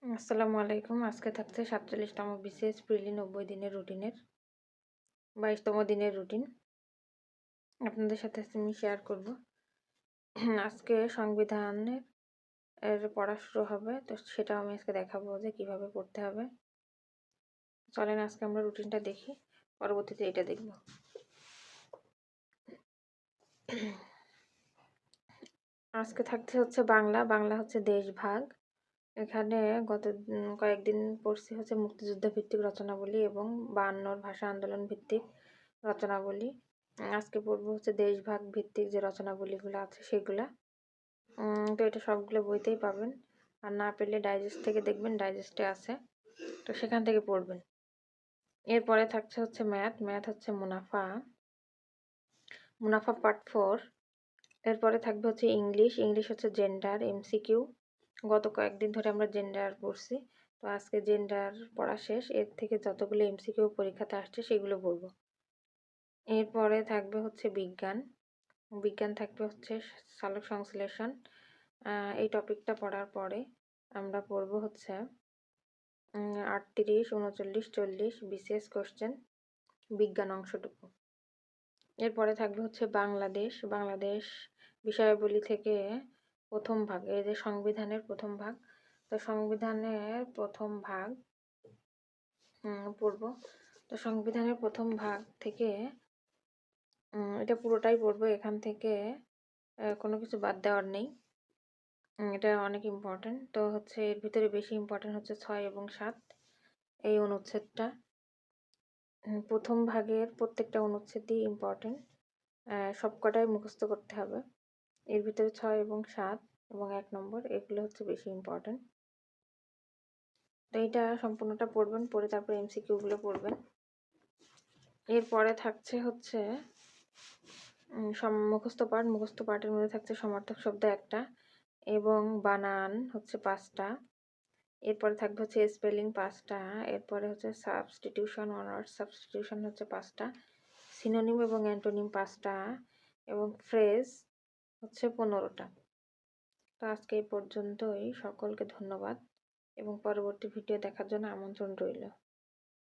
আসসালামু আলাইকুম। আজকে থাকছে ৪৭তম বিসিএস প্রিলি ৯০ দিনের রুটিনের ২২তম দিনের রুটিন। আপনাদের সাথে আমি শেয়ার করব। আজকে সংবিধানের পড়া শুরু হবে, তো সেটাও আমি আজকে দেখাবো যে কিভাবে পড়তে হবে। চলেন আজকে আমরা রুটিনটা দেখি, পরবর্তীতে এটা দেখব। আজকে থাকছে হচ্ছে বাংলা। বাংলা হচ্ছে দেশভাগ। এখানে গত কয়েকদিন পড়ছি হচ্ছে মুক্তিযুদ্ধ ভিত্তিক রচনাবলী এবং ৫২'র ভাষা আন্দোলন ভিত্তিক রচনাবলী। আজকে পড়ব হচ্ছে দেশভাগ ভিত্তিক যে রচনাবলীগুলো আছে সেগুলা। তো এটা সবগুলো বইতেই পাবেন, আর না পেলে ডাইজেস্ট থেকে দেখবেন, ডাইজেস্টে আছে, তো সেখান থেকে পড়বেন। এরপরে থাকছে হচ্ছে ম্যাথ। ম্যাথ হচ্ছে মুনাফা, মুনাফা পার্ট 4। এরপরে থাকবে হচ্ছে ইংলিশ। ইংলিশ হচ্ছে জেন্ডার, এমসিকিউ। গত কয়েকদিন ধরে আমরা জেন্ডার পড়ছি, তো আজকে জেন্ডার পড়া শেষ। এর থেকে যতগুলো এমসিকিউ পরীক্ষাতে আসছে সেগুলো পড়ব। এরপরে থাকবে হচ্ছে বিজ্ঞান। বিজ্ঞান থাকবে হচ্ছে সালোক সংশ্লেষণ। এই টপিকটা পড়ার পরে আমরা পড়ব হচ্ছে ৩৮, ৩৯, ৪০ বিসিএস কোশ্চেন বিজ্ঞান অংশটুকু। এরপরে থাকবে হচ্ছে বাংলাদেশ। বাংলাদেশ বিষয়াবলী থেকে প্রথম ভাগ, এই যে সংবিধানের প্রথম ভাগ, তো সংবিধানের প্রথম ভাগ পড়ব। তো সংবিধানের প্রথম ভাগ থেকে এটা পুরোটাই পড়বো। এখান থেকে কোনো কিছু বাদ দেওয়ার নেই। এটা অনেক ইম্পর্টেন্ট। তো হচ্ছে এর ভিতরে বেশি ইম্পর্টেন্ট হচ্ছে ৬ এবং ৭ এই অনুচ্ছেদটা। প্রথম ভাগের প্রত্যেকটা অনুচ্ছেদই ইম্পর্টেন্ট, সবকটাই মুখস্থ করতে হবে। এর ভিতরে ৬ এবং ৭ এবং ১ নম্বর এগুলো হচ্ছে বেশি ইম্পর্টেন্ট। তো এইটা সম্পূর্ণটা পড়বেন, পড়ে তারপর এমসিকিউগুলো পড়বেন। এরপরে থাকছে হচ্ছে মুখস্থ পাঠ। মুখস্থ পাঠের মধ্যে থাকছে সমার্থক শব্দ ১টা এবং বানান হচ্ছে ৫টা। এরপরে থাকবে হচ্ছে স্পেলিং ৫টা। এরপরে হচ্ছে সাবস্টিটিউশন, ওয়ার্ড সাবস্টিটিউশন হচ্ছে ৫টা, সিনোনিম এবং অ্যান্টোনিম ৫টা এবং ফ্রেজ হচ্ছে ১৫টা। তো আজকে এই পর্যন্তই। সকলকে ধন্যবাদ এবং পরবর্তী ভিডিও দেখার জন্য আমন্ত্রণ রইল।